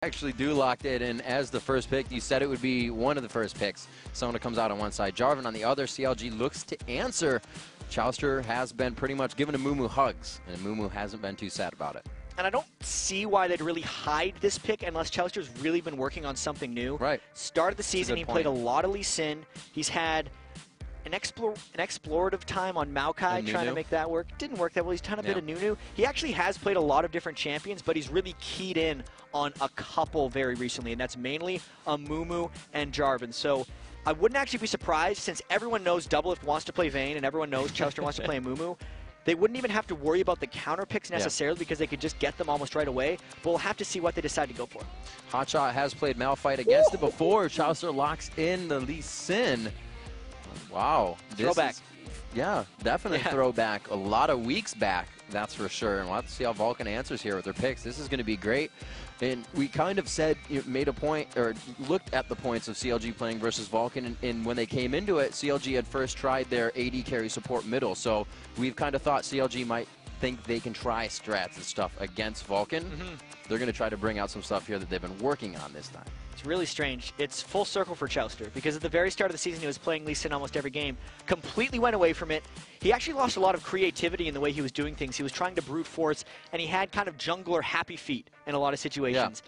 actually do locked it in as the first pick. You said it would be one of the first picks. Someone comes out on one side, Jarvan on the other. CLG looks to answer. Chowster has been pretty much giving Amumu hugs, and Amumu hasn't been too sad about it. And I don't see why they'd really hide this pick unless Chowster's really been working on something new. Right. Start of the season, he played a lot of Lee Sin. He's had an explorative time on Maokai trying to make that work. Didn't work that well. He's done a bit of Nunu. He actually has played a lot of different champions, but he's really keyed in on a couple very recently, and that's mainly Amumu and Jarvan. So I wouldn't actually be surprised, since everyone knows Doublelift wants to play Vayne and everyone knows Chowster wants to play Amumu. They wouldn't even have to worry about the counter picks necessarily because they could just get them almost right away. But we'll have to see what they decide to go for. Hotshot has played Malphite against it before. Chowster locks in the Lee Sin. Wow. Throwback. Yeah, definitely throwback. A lot of weeks back, that's for sure. And we'll have to see how Vulcan answers here with their picks. This is going to be great. And we kind of said, made a point, or looked at the points of CLG playing versus Vulcan, and when they came into it, CLG had first tried their AD carry support middle. So we've kind of thought CLG might think they can try strats and stuff against Vulcan. They're going to try to bring out some stuff here that they've been working on this time. It's really strange. It's full circle for Chowster, because at the very start of the season he was playing Lee Sin almost every game, completely went away from it. He actually lost a lot of creativity in the way he was doing things. He was trying to brute force, and he had kind of jungler happy feet in a lot of situations.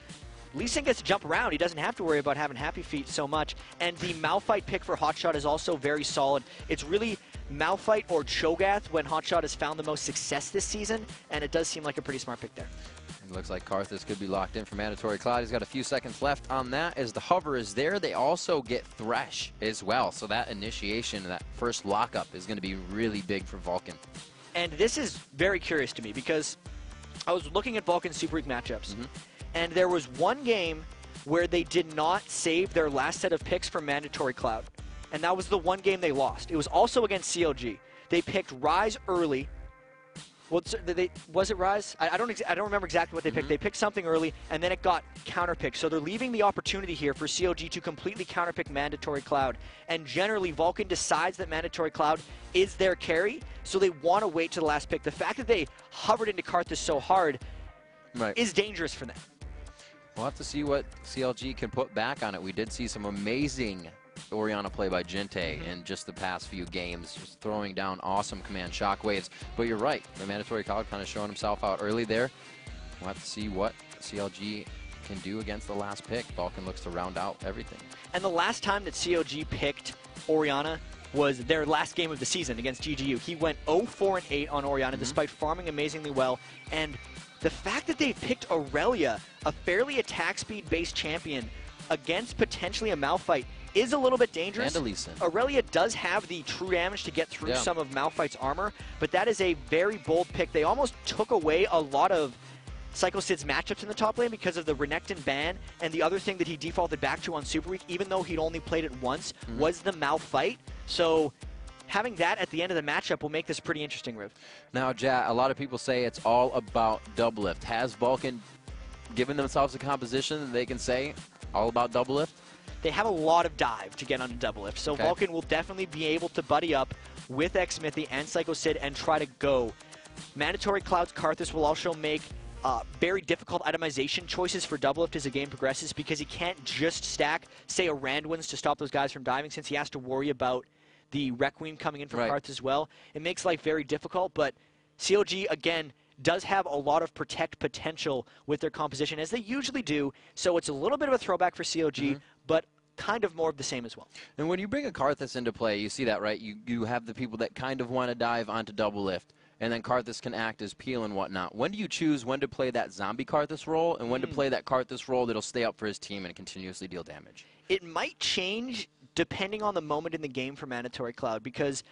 Lee Sin gets to jump around. He doesn't have to worry about having happy feet so much. And the Malphite pick for Hotshot is also very solid. It's really Malphite or Cho'Gath when Hotshot has found the most success this season, and it does seem like a pretty smart pick there. It looks like Karthus could be locked in for Mandatory Cloud. He's got a few seconds left on that. As the hover is there, they also get Thresh as well. So that initiation, that first lockup is going to be really big for Vulcan. And this is very curious to me, because I was looking at Vulcan's Super Week matchups, and there was one game where they did not save their last set of picks for Mandatory Cloud. And that was the one game they lost. It was also against CLG. They picked Ryze early. Well, was it Ryze? I don't remember exactly what they picked. They picked something early, and then it got counterpicked. So they're leaving the opportunity here for CLG to completely counterpick Mandatory Cloud. And generally, Vulcan decides that Mandatory Cloud is their carry, so they want to wait to the last pick. The fact that they hovered into Karthus so hard is dangerous for them. We'll have to see what CLG can put back on it. We did see some amazing Orianna play by Jinte in just the past few games, just throwing down awesome command shockwaves. But you're right, the Mandatory Cloud kind of showing himself out early there. We'll have to see what CLG can do against the last pick. Vulcan looks to round out everything. And the last time that CLG picked Orianna was their last game of the season against GGU. He went 0-4-8 on Orianna despite farming amazingly well. And the fact that they picked Aurelia, a fairly attack speed based champion, against potentially a Malphite is a little bit dangerous. And a Lee Sin. Aurelia does have the true damage to get through some of Malphite's armor, but that is a very bold pick. They almost took away a lot of Psycho Sid's matchups in the top lane because of the Renekton ban, and the other thing that he defaulted back to on Super Week, even though he'd only played it once, was the Malphite. So having that at the end of the matchup will make this pretty interesting, Riv. Now, Jat, a lot of people say it's all about Doublelift. Has Vulcan given themselves a composition that they can say all about Doublelift? They have a lot of dive to get onto Doublelift, so Vulcan will definitely be able to buddy up with Xmithy and Psycho Sid and try to go. Mandatory Cloud's Karthus will also make very difficult itemization choices for Doublelift as the game progresses, because he can't just stack, say, a Randwins to stop those guys from diving, since he has to worry about the Requiem coming in from Karthus as well. It makes life very difficult, but CLG, again, does have a lot of protect potential with their composition, as they usually do, so it's a little bit of a throwback for CLG, but kind of more of the same as well. And when you bring a Karthus into play, you see that, right? You have the people that kind of want to dive onto Doublelift, and then Karthus can act as peel and whatnot. When do you choose when to play that zombie Karthus role and when to play that Karthus role that'll stay up for his team and continuously deal damage? It might change depending on the moment in the game for Mandatory Cloud, because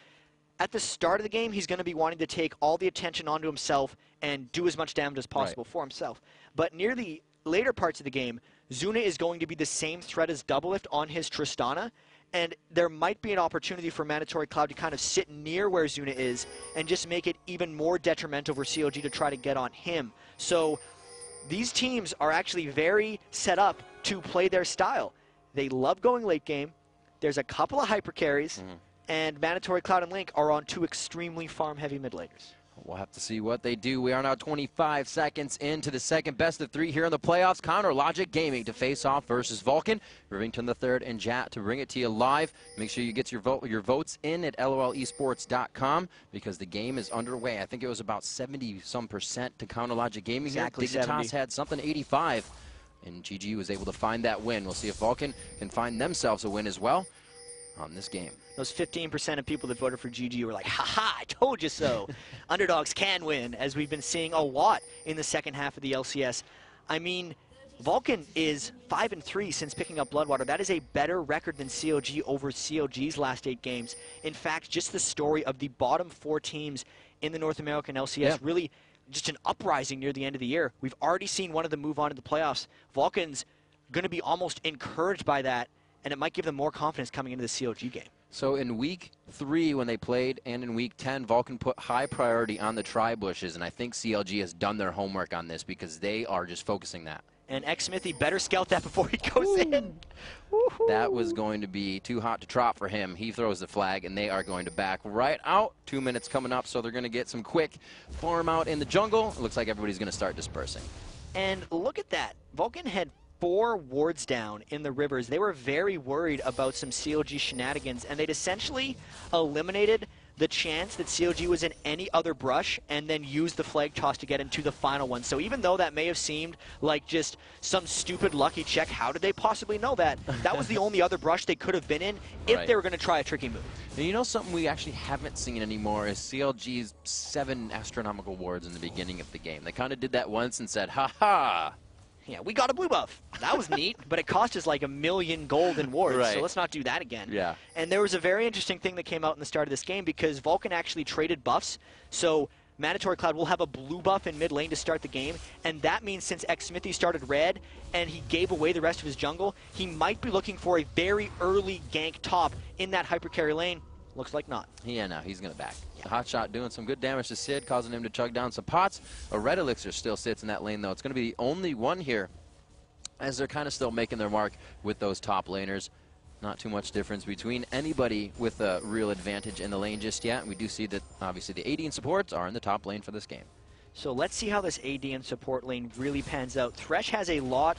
at the start of the game, he's going to be wanting to take all the attention onto himself and do as much damage as possible for himself. But near the later parts of the game, Zuna is going to be the same threat as Doublelift on his Tristana, and there might be an opportunity for Mandatory Cloud to kind of sit near where Zuna is and just make it even more detrimental for CLG to try to get on him. So these teams are actually very set up to play their style. They love going late game. There's a couple of hyper carries, and Mandatory Cloud and Link are on two extremely farm-heavy mid laners. We'll have to see what they do. We are now 25 seconds into the second best of 3 here in the playoffs. Counter Logic Gaming to face off versus Vulcan. Rivington III and Jat to bring it to you live. Make sure you get your votes in at lolesports.com because the game is underway. I think it was about 70-some% to Counter Logic Gaming. Exactly, Dignitas had something 85, and GGU was able to find that win. We'll see if Vulcan can find themselves a win as well on this game. Those 15% of people that voted for GGU were like, ha-ha, I told you so. Underdogs can win, as we've been seeing a lot in the second half of the LCS. I mean, Vulcan is 5-3 since picking up Bloodwater. That is a better record than CLG over CLG's last 8 games. In fact, just the story of the bottom 4 teams in the North American LCS, really just an uprising near the end of the year. We've already seen one of them move on to the playoffs. Vulcan's going to be almost encouraged by that, and it might give them more confidence coming into the CLG game. So in week 3 when they played and in week 10, Vulcan put high priority on the tri-bushes, and I think CLG has done their homework on this because they are just focusing that. And X-Smithy better scout that before he goes in. That was going to be too hot to trot for him. He throws the flag, and they are going to back right out. 2 minutes coming up, so they're going to get some quick farm out in the jungle. It looks like everybody's going to start dispersing. And look at that. Vulcan had 4 wards down in the rivers. They were very worried about some CLG shenanigans, and they'd essentially eliminated the chance that CLG was in any other brush and then used the flag toss to get into the final one. So even though that may have seemed like just some stupid lucky check, how did they possibly know that? That was the only other brush they could have been in if they were going to try a tricky move. And you know something we actually haven't seen anymore is CLG's 7 astronomical wards in the beginning of the game. They kind of did that once and said, ha-ha. Yeah, we got a blue buff. That was neat, but it cost us like 1 million gold in wards, so let's not do that again. Yeah. And there was a very interesting thing that came out in the start of this game because Vulcan actually traded buffs, so Mandatory Cloud will have a blue buff in mid lane to start the game, and that means since X-Smithy started red and he gave away the rest of his jungle, he might be looking for a very early gank top in that hyper carry lane. Looks like not. Yeah, no, he's going to back. The hot shot doing some good damage to Sid, causing him to chug down some pots. A red elixir still sits in that lane, though. It's going to be the only one here, as they're kind of still making their mark with those top laners. Not too much difference between anybody with a real advantage in the lane just yet. We do see that, obviously, the AD and supports are in the top lane for this game. So let's see how this AD and support lane really pans out. Thresh has a lot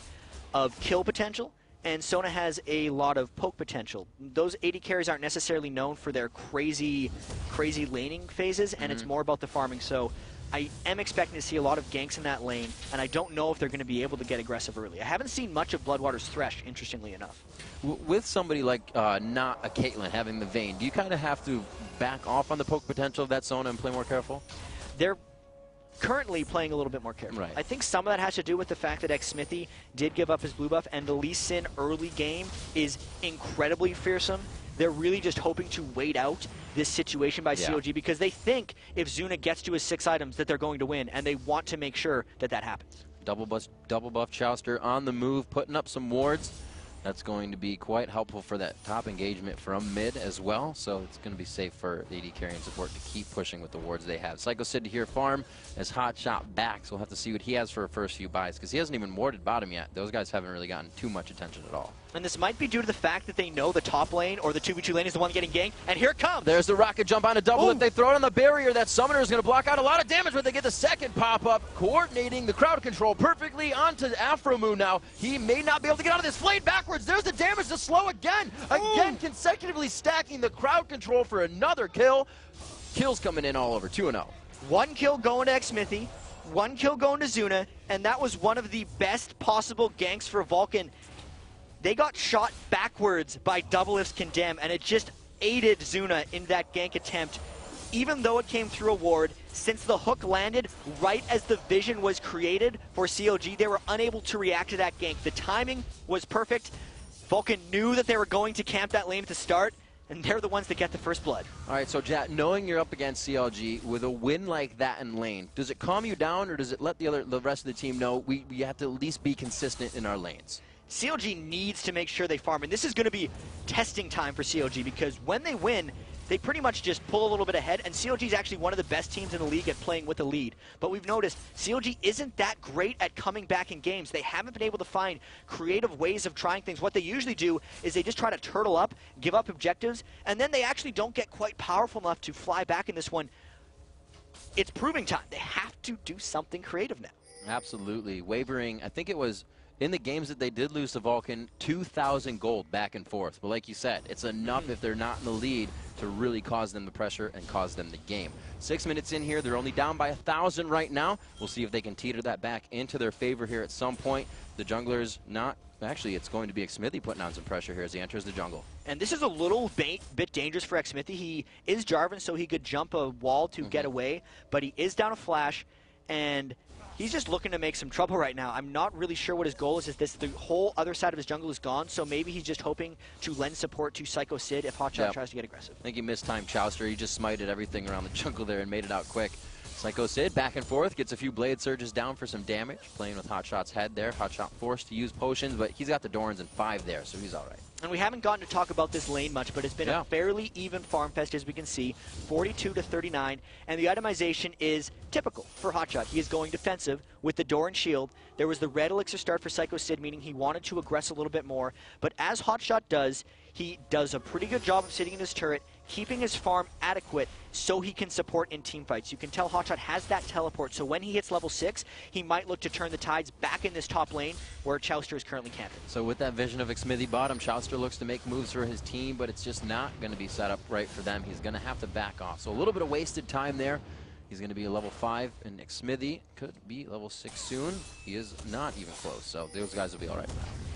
of kill potential, and Sona has a lot of poke potential. Those AD carries aren't necessarily known for their crazy laning phases, and it's more about the farming. So I am expecting to see a lot of ganks in that lane, and I don't know if they're going to be able to get aggressive early. I haven't seen much of Bloodwater's Thresh, interestingly enough. With somebody like not a Caitlyn having the Vayne, do you kind of have to back off on the poke potential of that Sona and play more careful? They're currently playing a little bit more careful. Right. I think some of that has to do with the fact that X-Smithy did give up his blue buff, and the Lee Sin early game is incredibly fearsome. They're really just hoping to wait out this situation by CLG because they think if Zuna gets to his 6 items that they're going to win, and they want to make sure that that happens. Double buff Chouster on the move, putting up some wards. That's going to be quite helpful for that top engagement from mid as well. So it's going to be safe for the AD carry and support to keep pushing with the wards they have. Psycho Sid here farm as Hot Shot back. So we'll have to see what he has for her first few buys because he hasn't even warded bottom yet. Those guys haven't really gotten too much attention at all. And this might be due to the fact that they know the top lane or the 2v2 lane is the one getting ganked. And here it comes. There's the rocket jump on a double. If they throw it on the barrier, that summoner is going to block out a lot of damage, but they get the second pop-up, coordinating the crowd control perfectly onto Afro Moon now. He may not be able to get out of this. Flayed backwards. There's the damage to slow again. Again, consecutively stacking the crowd control for another kill. Kills coming in all over, 2-0. 1 kill going to X-Smithy, 1 kill going to Zuna, and that was one of the best possible ganks for Vulcan. They got shot backwards by Double If's Condemn, and it just aided Zuna in that gank attempt. Even though it came through a ward, since the hook landed right as the vision was created for CLG, they were unable to react to that gank. The timing was perfect. Vulcan knew that they were going to camp that lane at the start, and they're the ones that get the first blood. All right, so Jat, knowing you're up against CLG with a win like that in lane, does it calm you down, or does it let the rest of the team know we have to at least be consistent in our lanes? CLG needs to make sure they farm, and this is going to be testing time for CLG because when they win, they pretty much just pull a little bit ahead, and CLG is actually one of the best teams in the league at playing with a lead. But we've noticed CLG isn't that great at coming back in games. They haven't been able to find creative ways of trying things. What they usually do is they just try to turtle up, give up objectives, and then they actually don't get quite powerful enough to fly back in this one. it's proving time. They have to do something creative now. Absolutely. Wavering, I think it was in the games that they did lose to Vulcan, 2,000 gold back and forth. But like you said, it's enough if they're not in the lead to really cause them the pressure and cause them the game. 6 minutes in here, they're only down by 1,000 right now. We'll see if they can teeter that back into their favor here at some point. The junglers not, actually it's going to be Xmithy putting on some pressure here as he enters the jungle. And this is a little bit dangerous for Xmithy. He is Jarvan, so he could jump a wall to get away, but he is down a flash, and he's just looking to make some trouble right now. I'm not really sure what his goal is. The whole other side of his jungle is gone, so maybe he's just hoping to lend support to Psycho Sid if Hotshot tries to get aggressive. I think he mistimed Chowster. He just smited everything around the jungle there and made it out quick. Psycho Sid back and forth, gets a few blade surges down for some damage, playing with Hotshot's head there. Hotshot forced to use potions, but he's got the Dorans and 5 there, so he's all right. And we haven't gotten to talk about this lane much, but it's been a fairly even farm fest, as we can see, 42 to 39. And the itemization is typical for Hotshot. He is going defensive with the Doran shield. There was the red elixir start for Psycho Sid, meaning he wanted to aggress a little bit more. But as Hotshot does, he does a pretty good job of sitting in his turret, keeping his farm adequate so he can support in team fights. You can tell Hotshot has that teleport, so when he hits level 6, he might look to turn the tides back in this top lane where Chowster is currently camping. So with that vision of Xmithy bottom, Chowster looks to make moves for his team, but it's just not going to be set up right for them. He's going to have to back off. So a little bit of wasted time there. He's going to be a level 5, and Xmithy could be level 6 soon. He is not even close, so those guys will be all right now.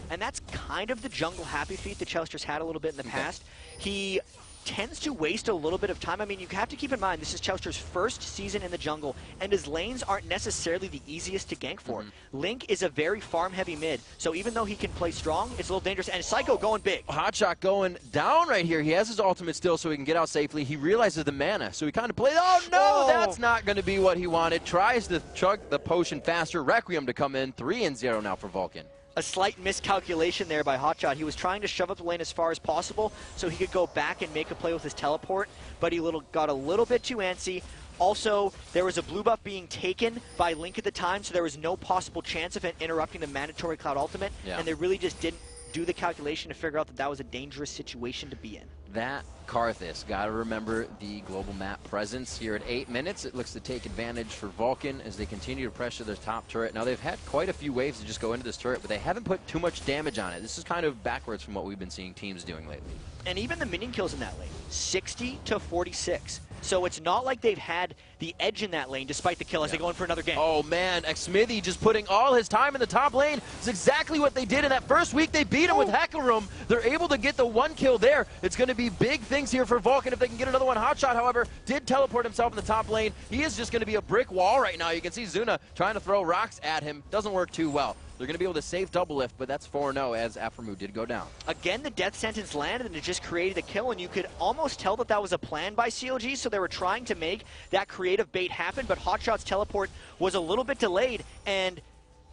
And that's kind of the jungle happy feat that Chowster's had a little bit in the past. He tends to waste a little bit of time. I mean, you have to keep in mind, this is Chowster's first season in the jungle, and his lanes aren't necessarily the easiest to gank for. Link is a very farm-heavy mid, so even though he can play strong, it's a little dangerous. And Psycho going big. Hotshot going down right here. He has his ultimate still, so he can get out safely. He realizes the mana, so he kind of plays, oh no, that's not going to be what he wanted. Tries to chug the potion faster. Requiem to come in, 3-0 now for Vulcan. A slight miscalculation there by Hotshot. He was trying to shove up the lane as far as possible so he could go back and make a play with his teleport, but he got a little bit too antsy. Also, there was a blue buff being taken by Link at the time, so there was no possible chance of it interrupting the mandatory Cloud ultimate, and they really just didn't do the calculation to figure out that that was a dangerous situation to be in. That Karthus, got to remember the global map presence here at 8 minutes. It looks to take advantage for Vulcan as they continue to pressure their top turret. Now, they've had quite a few waves to just go into this turret, but they haven't put too much damage on it. This is kind of backwards from what we've been seeing teams doing lately. And even the minion kills in that lane, 60 to 46. So it's not like they've had the edge in that lane despite the kill as they go in for another game. Oh man, Xmithy just putting all his time in the top lane. It's exactly what they did in that first week. They beat him with Hecarim. They're able to get the 1 kill there. It's going to be big things here for Vulcan if they can get another one. Hotshot, however, did teleport himself in the top lane. He is just going to be a brick wall right now. You can see Zuna trying to throw rocks at him. Doesn't work too well. They're going to be able to save double lift, but that's 4-0 as Aphromoo did go down. Again, the death sentence landed, and it just created a kill, and you could almost tell that that was a plan by CLG, so they were trying to make that creative bait happen, but Hotshot's teleport was a little bit delayed, and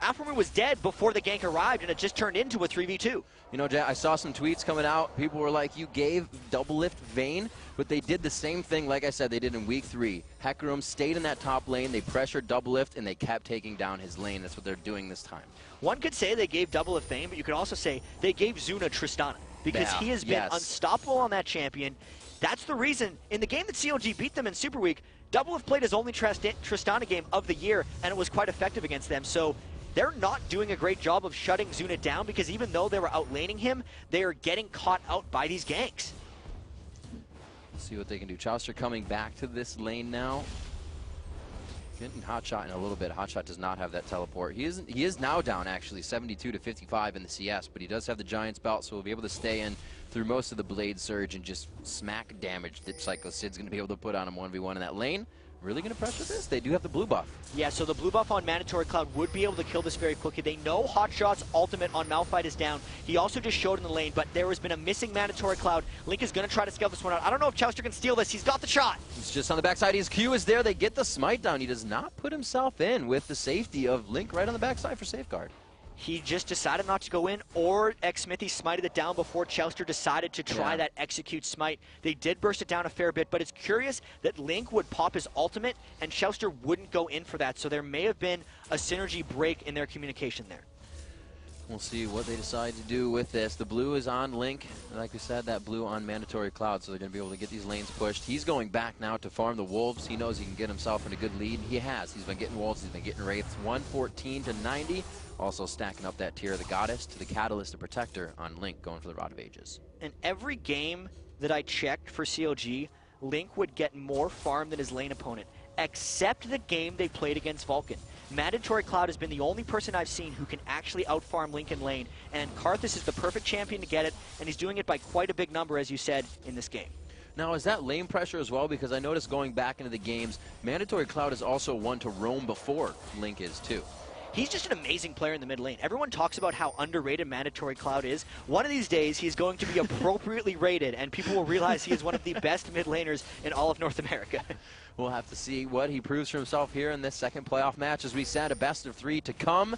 Aphromoo was dead before the gank arrived, and it just turned into a 3v2. You know, Jack, I saw some tweets coming out. People were like, you gave double lift Vayne, but they did the same thing, like I said, they did in week 3. Hecarim stayed in that top lane, they pressured double lift, and they kept taking down his lane. That's what they're doing this time. One could say they gave double lift Vayne, but you could also say they gave Zuna Tristana, because he has been unstoppable on that champion. That's the reason, in the game that CLG beat them in Super Week, double lift played his only Tristana game of the year, and it was quite effective against them. So they're not doing a great job of shutting Zuna down, because even though they were outlaning him, they are getting caught out by these ganks. Let's see what they can do. Chowster coming back to this lane now. Getting Hotshot in a little bit. Hotshot does not have that teleport. He is now down, actually, 72 to 55 in the CS, but he does have the Giant's Belt, so he'll be able to stay in through most of the Blade Surge and just smack damage that Psycho Sid's going to be able to put on him 1v1 in that lane. Really going to pressure this? They do have the blue buff. Yeah, so the blue buff on Mandatory Cloud would be able to kill this very quickly. They know Hotshot's ultimate on Malphite is down. He also just showed in the lane, but there has been a missing Mandatory Cloud. Link is going to try to scale this one out. I don't know if Chowster can steal this. He's got the shot. He's just on the backside. His Q is there. They get the smite down. He does not put himself in with the safety of Link right on the backside for safeguard. He just decided not to go in, or Xmithy smited it down before Chowster decided to try that execute smite. They did burst it down a fair bit, but it's curious that Link would pop his ultimate and Chowster wouldn't go in for that, so there may have been a synergy break in their communication there. We'll see what they decide to do with this. The blue is on Link. Like we said, that blue on Mandatory Cloud, so they're going to be able to get these lanes pushed. He's going back now to farm the Wolves. He knows he can get himself in a good lead. He has. He's been getting Wolves. He's been getting Wraiths. 114 to 90. Also stacking up that tier of the Goddess to the Catalyst, the Protector on Link, going for the Rod of Ages. And every game that I checked for CLG, Link would get more farm than his lane opponent, except the game they played against Vulcan. Mandatory Cloud has been the only person I've seen who can actually outfarm Link in lane, and Karthus is the perfect champion to get it, and he's doing it by quite a big number, as you said, in this game. Now, is that lane pressure as well? Because I noticed going back into the games, Mandatory Cloud is also one to roam before Link is too. He's just an amazing player in the mid lane. Everyone talks about how underrated Mandatory Cloud is. One of these days, he's going to be appropriately rated, and people will realize he is one of the best mid laners in all of North America. We'll have to see what he proves for himself here in this second playoff match. As we said, a best of 3 to come,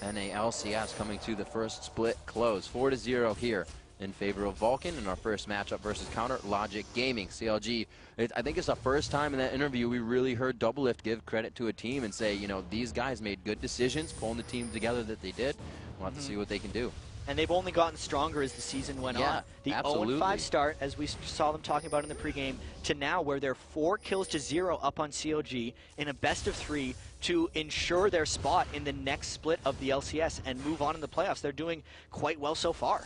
and a LCS coming to the first split close. 4-0 here in favor of Vulcan in our first matchup versus Counter Logic Gaming. CLG, I think it's the first time in that interview we really heard Doublelift give credit to a team and say, you know, these guys made good decisions, pulling the team together that they did. We'll have to see what they can do. And they've only gotten stronger as the season went on. The 0-5 start, as we saw them talking about in the pregame, to now where they're 4 kills to 0 up on CLG in a best of 3 to ensure their spot in the next split of the LCS and move on in the playoffs. They're doing quite well so far.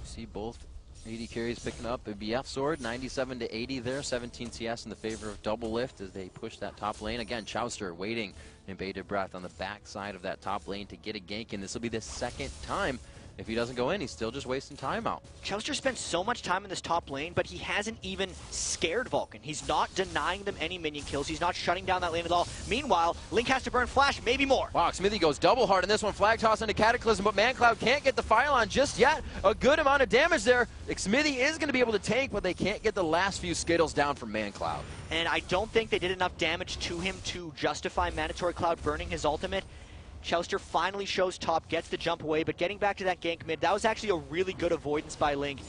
See both AD carries picking up a BF sword, 97 to 80 there, 17 CS in the favor of Doublelift as they push that top lane. Again, Chowster waiting in bated breath on the back side of that top lane to get a gank, and this will be the second time. If he doesn't go in, he's still just wasting time out. Chowster spent so much time in this top lane, but he hasn't even scared Vulcan. He's not denying them any minion kills. He's not shutting down that lane at all. Meanwhile, Link has to burn Flash, maybe more. Wow, Smithy goes double hard in this one. Flag toss into Cataclysm, but ManCloud can't get the file on just yet. A good amount of damage there. Smithy is going to be able to tank, but they can't get the last few Skittles down from ManCloud. And I don't think they did enough damage to him to justify Mandatory Cloud burning his ultimate. Chowster finally shows top, gets the jump away, but getting back to that gank mid, that was actually a really good avoidance by Link.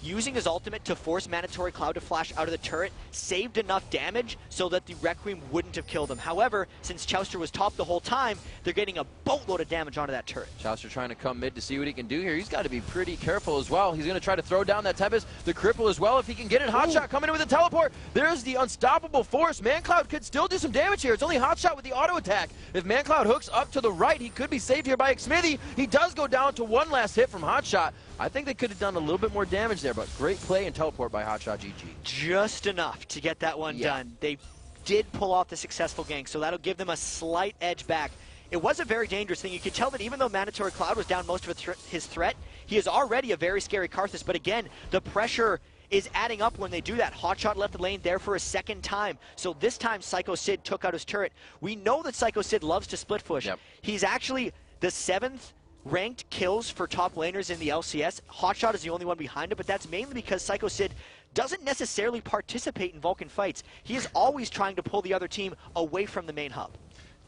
Using his ultimate to force Mandatory Cloud to flash out of the turret saved enough damage so that the Requiem wouldn't have killed him. However, since Chowster was top the whole time, they're getting a boatload of damage onto that turret. Chowster trying to come mid to see what he can do here. He's got to be pretty careful as well. He's going to try to throw down that Tempest, the cripple as well if he can get it. Hotshot coming in with a teleport. There's the unstoppable force. ManCloud could still do some damage here. It's only Hotshot with the auto attack. If ManCloud hooks up to the right, he could be saved here by Smithy. He does go down to one last hit from Hotshot. I think they could have done a little bit more damage there, but great play and teleport by Hotshot GG. Just enough to get that one done. They did pull off the successful gank, so that'll give them a slight edge back. It was a very dangerous thing. You could tell that even though Mandatory Cloud was down most of his threat, he is already a very scary Karthus, but again, the pressure is adding up when they do that. Hotshot left the lane there for a second time, so this time Psycho Sid took out his turret. We know that Psycho Sid loves to split push. He's actually the 7th ranked kills for top laners in the LCS. Hotshot is the only one behind it, but that's mainly because Psycho Sid doesn't necessarily participate in Vulcan fights. He is always trying to pull the other team away from the main hub.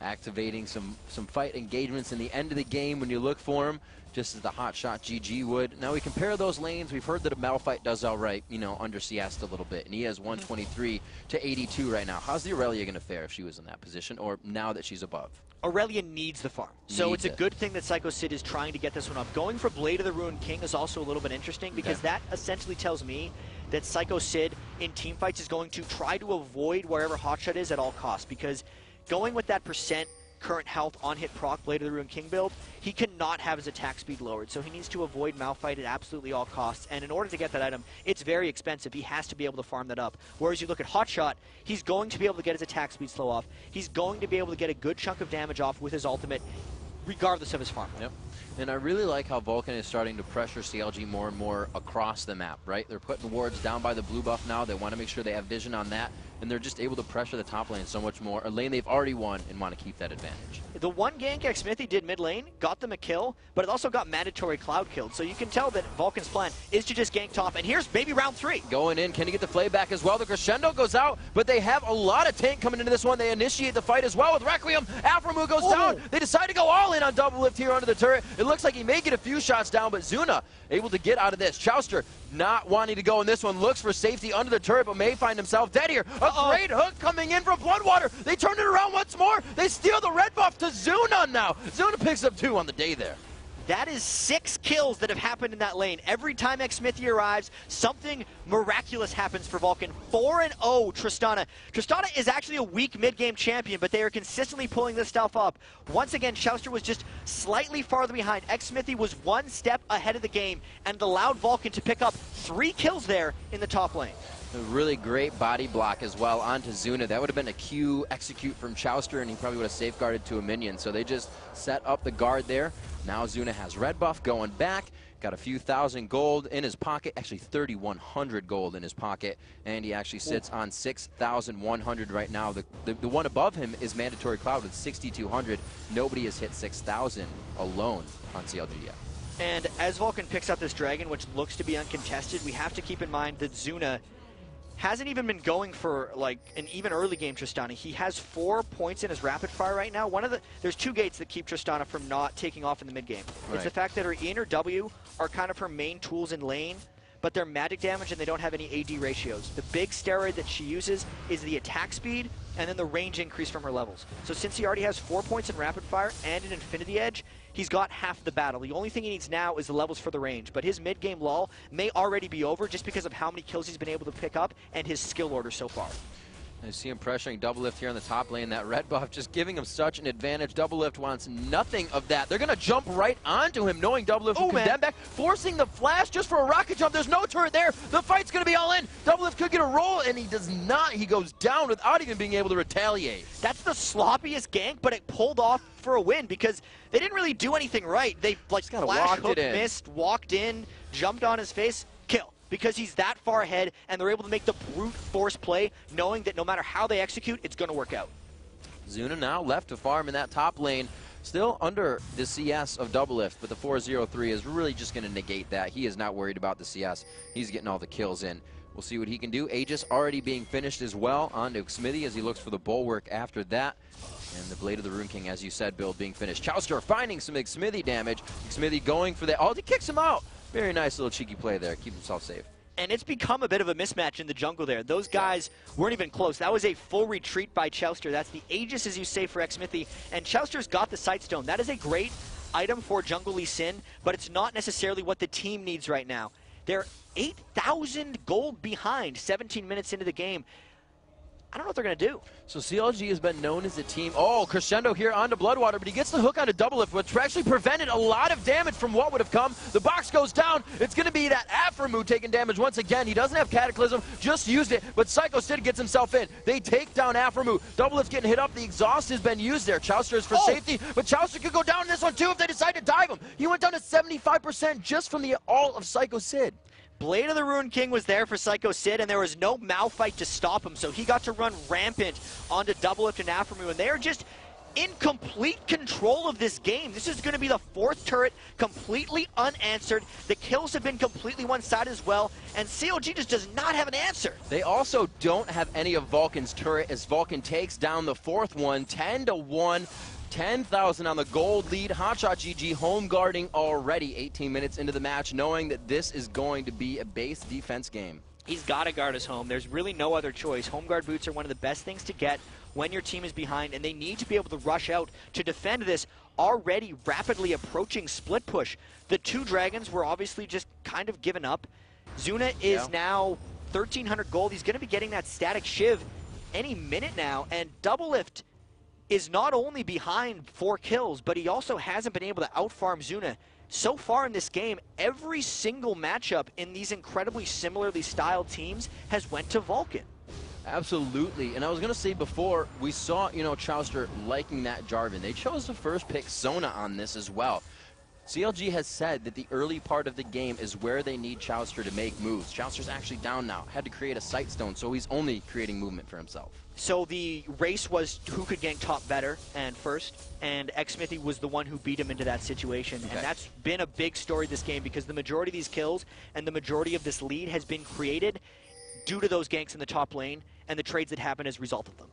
Activating some fight engagements in the end of the game when you look for him, just as the Hotshot GG would. Now we compare those lanes. We've heard that a Malphite does all right, you know, under CS a little bit, and he has 123 to 82 right now. How's the Aurelia going to fare if she was in that position, or now that she's above? Aurelia needs the farm. So it's a good thing that Psycho Sid is trying to get this one up. Going for Blade of the Ruined King is also a little bit interesting because that essentially tells me that Psycho Sid in teamfights is going to try to avoid wherever Hotshot is at all costs, because going with that percent current health on hit proc Blade of the Ruined King build, he cannot have his attack speed lowered, so he needs to avoid Malphite at absolutely all costs, and in order to get that item, it's very expensive. He has to be able to farm that up. Whereas you look at Hotshot, he's going to be able to get his attack speed slow off. He's going to be able to get a good chunk of damage off with his ultimate, regardless of his farm. And I really like how Vulcan is starting to pressure CLG more and more across the map, right? They're putting wards down by the blue buff now. They want to make sure they have vision on that, and they're just able to pressure the top lane so much more. A lane they've already won and want to keep that advantage. The one gank Smithy did mid lane got them a kill, but it also got Mandatory Cloud killed. So you can tell that Vulcan's plan is to just gank top, and here's maybe round 3. Going in, can he get the play back as well? The Crescendo goes out, but they have a lot of tank coming into this one. They initiate the fight as well with Requiem. Aframu goes down. They decide to go all in on Doublelift here under the turret. It looks like he may get a few shots down, but Zuna able to get out of this. Chowster not wanting to go in this one, looks for safety under the turret, but may find himself dead here. A great hook coming in from Bloodwater. They turn it around once more. They steal the red buff to Zuna now. Zuna picks up 2 on the day there. That is 6 kills that have happened in that lane. Every time Xmithy arrives, something miraculous happens for Vulcan. 4-0 Tristana. Tristana is actually a weak mid-game champion, but they are consistently pulling this stuff up. Once again, Chouster was just slightly farther behind. Xmithy was 1 step ahead of the game and allowed Vulcan to pick up 3 kills there in the top lane. A really great body block as well onto Zuna. That would have been a Q execute from Chouster, and he probably would have safeguarded to a minion. So they just set up the guard there. Now Zuna has red buff going back. Got a few thousand gold in his pocket, actually 3,100 gold in his pocket, and he actually sits on 6,100 right now. The one above him is Mandatory Cloud with 6,200. Nobody has hit 6,000 alone on CLG yet. And as Vulcan picks up this dragon, which looks to be uncontested, we have to keep in mind that Zuna hasn't even been going for like an even early game Tristana. He has 4 points in his rapid fire right now. There's 2 gates that keep Tristana from not taking off in the mid game. Right. It's the fact that her E and her W are kind of her main tools in lane, but they're magic damage and they don't have any AD ratios. The big steroid that she uses is the attack speed and then the range increase from her levels. So since he already has 4 points in rapid fire and an infinity edge, he's got half the battle. The only thing he needs now is the levels for the range, but his mid-game lull may already be over just because of how many kills he's been able to pick up and his skill order so far. I see him pressuring Doublelift here on the top lane. That red buff just giving him such an advantage. Doublelift wants nothing of that. They're going to jump right onto him, knowing Doublelift will condemn back, forcing the flash just for a rocket jump. There's no turret there. The fight's going to be all in. Doublelift could get a roll, and he does not. He goes down without even being able to retaliate. That's the sloppiest gank, but it pulled off for a win because they didn't really do anything right. They like flash hook, missed, walked in, jumped on his face, kill. Because he's that far ahead, and they're able to make the brute force play, knowing that no matter how they execute, it's going to work out. Zuna now left to farm in that top lane, still under the CS of Doublelift, but the 4-0-3 is really just going to negate that. He is not worried about the CS. He's getting all the kills in. We'll see what he can do. Aegis already being finished as well onto Smithy as he looks for the bulwark after that. And the Blade of the Rune King, as you said, build being finished. Chouster finding some Smithy damage. Smithy going for that. Oh, he kicks him out. Very nice little cheeky play there. Keep himself safe. And it's become a bit of a mismatch in the jungle there. Those guys weren't even close. That was a full retreat by Chouster. That's the Aegis, as you say, for Xmithy. And Chouster's got the Sightstone. That is a great item for Jungle Lee Sin, but it's not necessarily what the team needs right now. They're 8,000 gold behind 17 minutes into the game. I don't know what they're going to do. So CLG has been known as a team. Oh, crescendo here onto Bloodwater, but he gets the hook onto Doublelift, which actually prevented a lot of damage from what would have come. The box goes down. It's going to be that Aphromoo taking damage once again. He doesn't have Cataclysm, just used it, but Psycho Sid gets himself in. They take down Aphromoo. Doublelift getting hit up. The exhaust has been used there. Chouster is for safety, but Chouster could go down in this one too if they decide to dive him. He went down to 75% just from the all of Psycho Sid. Blade of the Rune King was there for Psycho Sid, and there was no Malphite to stop him, so he got to run rampant onto Doublelift and Aphromoo, and they are just in complete control of this game. This is going to be the 4th turret, completely unanswered. The kills have been completely one-sided as well, and CLG just does not have an answer. They also don't have any of Vulcan's turret, as Vulcan takes down the 4th one, 10-1. 10,000 on the gold lead. Hotshot GG home guarding already 18 minutes into the match, knowing that this is going to be a base defense game. He's got to guard his home. There's really no other choice. Home guard boots are one of the best things to get when your team is behind, and they need to be able to rush out to defend this already rapidly approaching split push. The 2 dragons were obviously just kind of given up. Zuna is now 1,300 gold. He's going to be getting that static shiv any minute now, and Doublelift is not only behind 4 kills, but he also hasn't been able to outfarm Zuna. So far in this game, every single matchup in these incredibly similarly styled teams has went to Vulcan. Absolutely, and I was going to say before, we saw, Chouster liking that Jarvan. They chose to first pick Sona on this as well. CLG has said that the early part of the game is where they need Chouster to make moves. Chouster's actually down now, had to create a Sightstone, so he's only creating movement for himself. So the race was who could gank top better and first, and Xmithy was the one who beat him into that situation. Okay. And that's been a big story this game because the majority of these kills and the majority of this lead has been created due to those ganks in the top lane and the trades that happen as a result of them.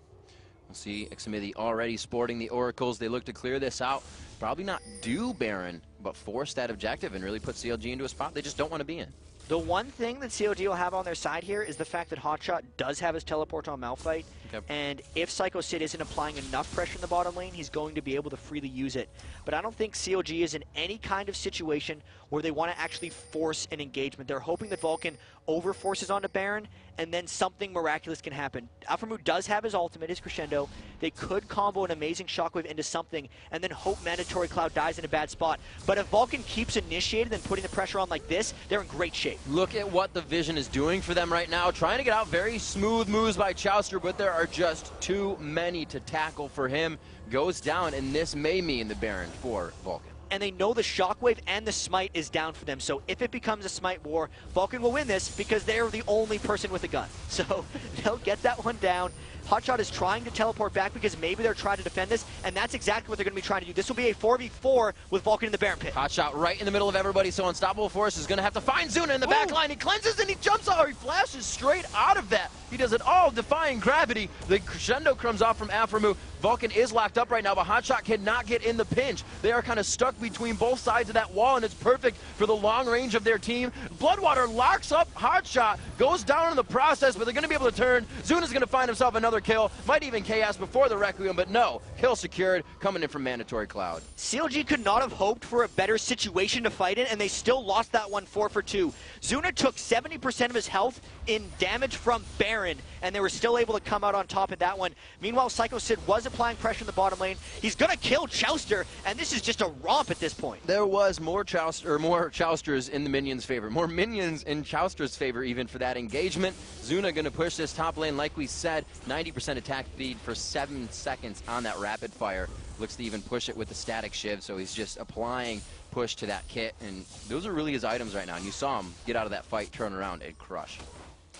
We'll see Xmithy already sporting the Oracles. They look to clear this out. Probably not do Baron, but force that objective and really put CLG into a spot they just don't want to be in. The one thing that CLG will have on their side here is the fact that Hotshot does have his teleport on Malphite, Yep. And if Psycho Sid isn't applying enough pressure in the bottom lane, he's going to be able to freely use it. But I don't think CLG is in any kind of situation where they want to actually force an engagement. They're hoping that Vulcan overforces onto Baron, and then something miraculous can happen. Alphamu does have his ultimate, his crescendo. They could combo an amazing shockwave into something, and then hope Mandatory Cloud dies in a bad spot. But if Vulcan keeps initiating and putting the pressure on like this, they're in great shape. Look at what the Vision is doing for them right now. Trying to get out very smooth moves by Chouster, but there are just too many to tackle for him. Goes down, and this may mean the Baron for Vulcan. And they know the Shockwave and the Smite is down for them. So if it becomes a Smite war, Vulcan will win this because they're the only person with a gun. So they'll get that one down. Hotshot is trying to teleport back because maybe they're trying to defend this, and that's exactly what they're going to be trying to do. This will be a 4v4 with Vulcan in the Baron pit. Hotshot right in the middle of everybody, so Unstoppable Force is going to have to find Zuna in the back line. He cleanses and he jumps out, he flashes straight out of that. He does it all, defying gravity. The crescendo comes off from Alphamu. Vulcan is locked up right now, but Hotshot cannot get in the pinch. They are kind of stuck between both sides of that wall, and it's perfect for the long range of their team. Bloodwater locks up Hotshot, goes down in the process, but they're going to be able to turn. Zuna's going to find himself another kill. Might even chaos before the Requiem, but no. Kill secured, coming in from Mandatory Cloud. CLG could not have hoped for a better situation to fight in, and they still lost that one 4-for-2. Zuna took 70% of his health in damage from Baron, and they were still able to come out on top of that one. Meanwhile, Psycho Sid was applying pressure in the bottom lane. He's going to kill Chouster, and this is just a romp at this point. There was more Chousters in the minions' favor. More minions in Chouster's favor even for that engagement. Zuna going to push this top lane, like we said, 90% attack speed for 7 seconds on that rapid fire. Looks to even push it with the static shiv, so he's just applying push to that kit, and those are really his items right now. And you saw him get out of that fight, turn around, and crush.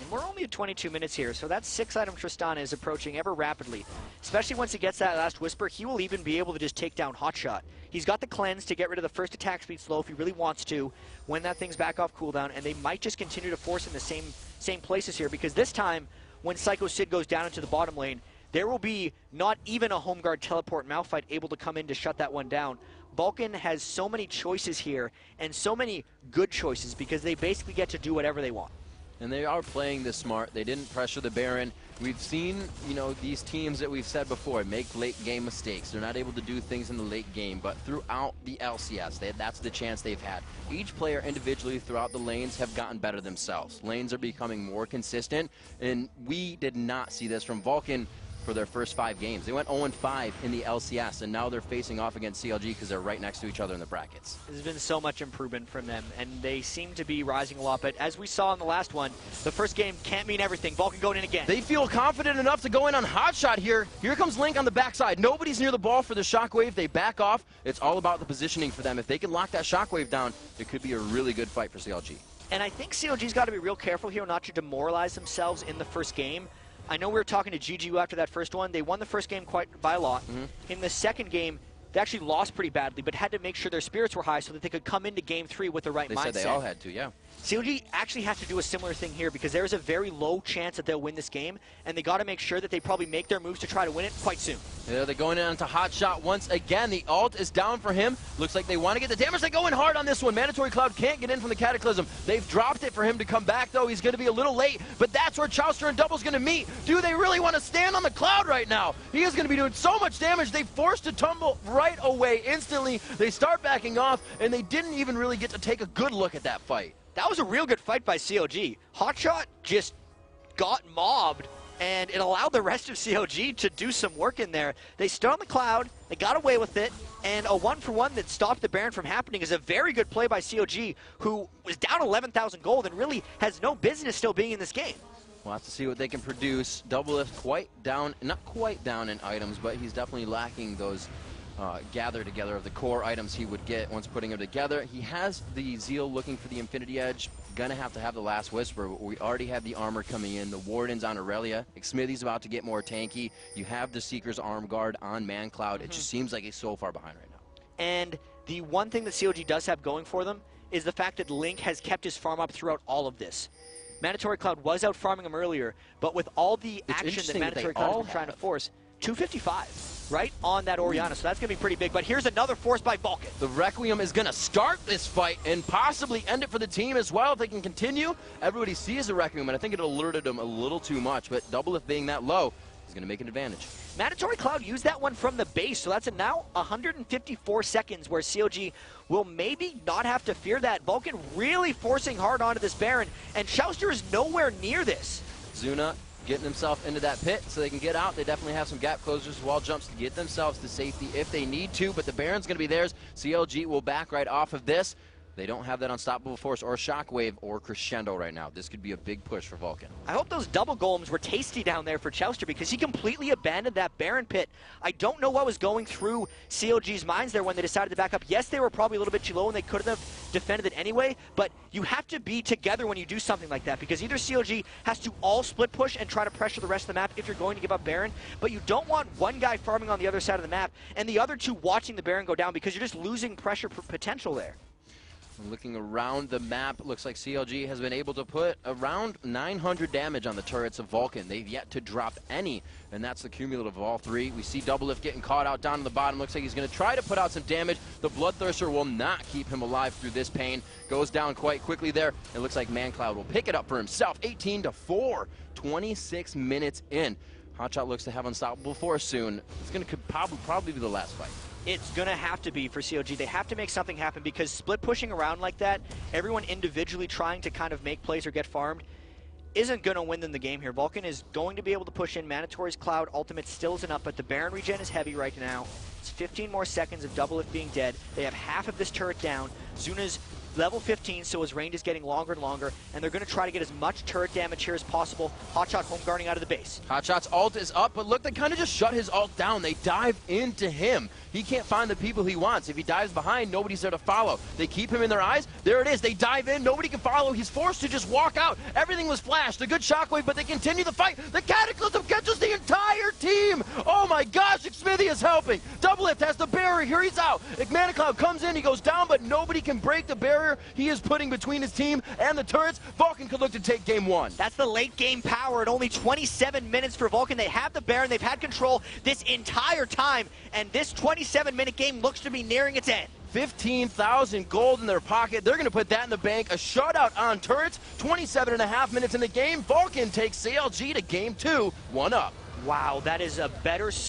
And we're only at 22 minutes here, so that 6-item Tristana is approaching ever rapidly. Especially once he gets that last Whisper, he will even be able to just take down Hotshot. He's got the cleanse to get rid of the first attack speed slow if he really wants to, when that thing's back off cooldown, and they might just continue to force in the same places here, because this time, when Psycho Sid goes down into the bottom lane, there will be not even a home guard teleport Malphite able to come in to shut that one down. Vulcan has so many choices here, and so many good choices, because they basically get to do whatever they want. And they are playing this smart. They didn't pressure the Baron. We've seen, you know, these teams that we've said before make late game mistakes. They're not able to do things in the late game, but throughout the LCS, that's the chance they've had. Each player individually throughout the lanes have gotten better themselves. Lanes are becoming more consistent, and we did not see this from Vulcan for their first 5 games. They went 0-5 in the LCS, and now they're facing off against CLG because they're right next to each other in the brackets. There's been so much improvement from them, and they seem to be rising a lot, but as we saw in the last one, the first game can't mean everything. Vulcan going in again. They feel confident enough to go in on Hotshot here. Here comes Link on the backside. Nobody's near the ball for the Shockwave. They back off. It's all about the positioning for them. If they can lock that Shockwave down, it could be a really good fight for CLG. And I think CLG's got to be real careful here not to demoralize themselves in the first game. I know we were talking to GGU after that first one. They won the first game quite by a lot. In the second game, they actually lost pretty badly, but had to make sure their spirits were high so that they could come into game 3 with the right mindset. They said they all had to, yeah. CLG actually has to do a similar thing here because there is a very low chance that they'll win this game, and they got to make sure that they probably make their moves to try to win it quite soon. Yeah, they're going in to Hotshot once again. The ult is down for him. Looks like they want to get the damage. They go in hard on this one. Mandatory Cloud can't get in from the Cataclysm. They've dropped it for him to come back, though. He's going to be a little late, but that's where Chouster and Double's going to meet. Do they really want to stand on the Cloud right now? He is going to be doing so much damage. They forced to tumble right away instantly. They start backing off, and they didn't even really get to take a good look at that fight. That was a real good fight by CLG. Hotshot just got mobbed, and it allowed the rest of CLG to do some work in there. They stood on the Cloud, they got away with it, and a 1-for-1 that stopped the Baron from happening is a very good play by CLG, who was down 11,000 gold and really has no business still being in this game. We'll have to see what they can produce. Double is quite down, not quite down in items, but he's definitely lacking those gather together of the core items he would get once putting them together. He has the Zeal looking for the Infinity Edge. Gonna have to have the last Whisper, but we already have the armor coming in. The Warden's on Aurelia. Smithy's about to get more tanky. You have the Seeker's Arm Guard on ManCloud. It just seems like he's so far behind right now. And the one thing that CLG does have going for them is the fact that Link has kept his farm up throughout all of this. Mandatory Cloud was out farming him earlier, but with all the action that Mandatory Cloud has been trying to force, 255. Right on that Orianna, so that's going to be pretty big. But here's another force by Vulcan. The Requiem is going to start this fight and possibly end it for the team as well if they can continue. Everybody sees the Requiem, and I think it alerted them a little too much, but Doublelift being that low, he's going to make an advantage. Mandatory Cloud used that one from the base, so that's now 154 seconds where CLG will maybe not have to fear that. Vulcan really forcing hard onto this Baron, and Chouster is nowhere near this. Zuna getting himself into that pit so they can get out. They definitely have some gap closers, wall jumps to get themselves to safety if they need to, but the Baron's going to be theirs. CLG will back right off of this. They don't have that Unstoppable Force or Shockwave or Crescendo right now. This could be a big push for Vulcan. I hope those double golems were tasty down there for Chouster because he completely abandoned that Baron pit. I don't know what was going through CLG's minds there when they decided to back up. Yes, they were probably a little bit too low and they could have defended it anyway, but you have to be together when you do something like that because either CLG has to all split push and try to pressure the rest of the map if you're going to give up Baron, but you don't want one guy farming on the other side of the map and the other two watching the Baron go down because you're just losing pressure potential there. Looking around the map, looks like CLG has been able to put around 900 damage on the turrets of Vulcan. They've yet to drop any, and that's the cumulative of all three. We see Doublelift getting caught out down to the bottom. Looks like he's going to try to put out some damage. The Bloodthirster will not keep him alive through this pain. Goes down quite quickly there. It looks like ManCloud will pick it up for himself. 18-4, 26 minutes in. Hotshot looks to have Unstoppable Force soon. It's going to probably be the last fight. It's going to have to be for CLG. They have to make something happen because split pushing around like that, everyone individually trying to kind of make plays or get farmed, isn't going to win them the game here. Vulcan is going to be able to push in. Mandatory's Cloud Ultimate still isn't up, but the Baron regen is heavy right now. It's 15 more seconds of Doublelift being dead. They have half of this turret down. Zuna's level 15, so his range is getting longer and longer, and they're going to try to get as much turret damage here as possible. Hotshot home guarding out of the base. Hotshot's ult is up, but look, they kind of just shut his ult down. They dive into him. He can't find the people he wants. If he dives behind, nobody's there to follow. They keep him in their eyes. There it is. They dive in. Nobody can follow. He's forced to just walk out. Everything was flashed. A good shockwave, but they continue the fight. The Cataclysm catches the entire team. Oh my gosh, Smithy is helping. Doublelift has the barrier. Here he's out. ManCloud comes in. He goes down, but nobody can break the barrier he is putting between his team and the turrets. Vulcan could look to take game one. That's the late game power at only 27 minutes for Vulcan. They have the Baron. They've had control this entire time, and this 27-minute game looks to be nearing its end. 15,000 gold in their pocket. They're going to put that in the bank. A shutout on turrets. 27.5 minutes in the game. Vulcan takes CLG to game two, 1 up. Wow, that is a better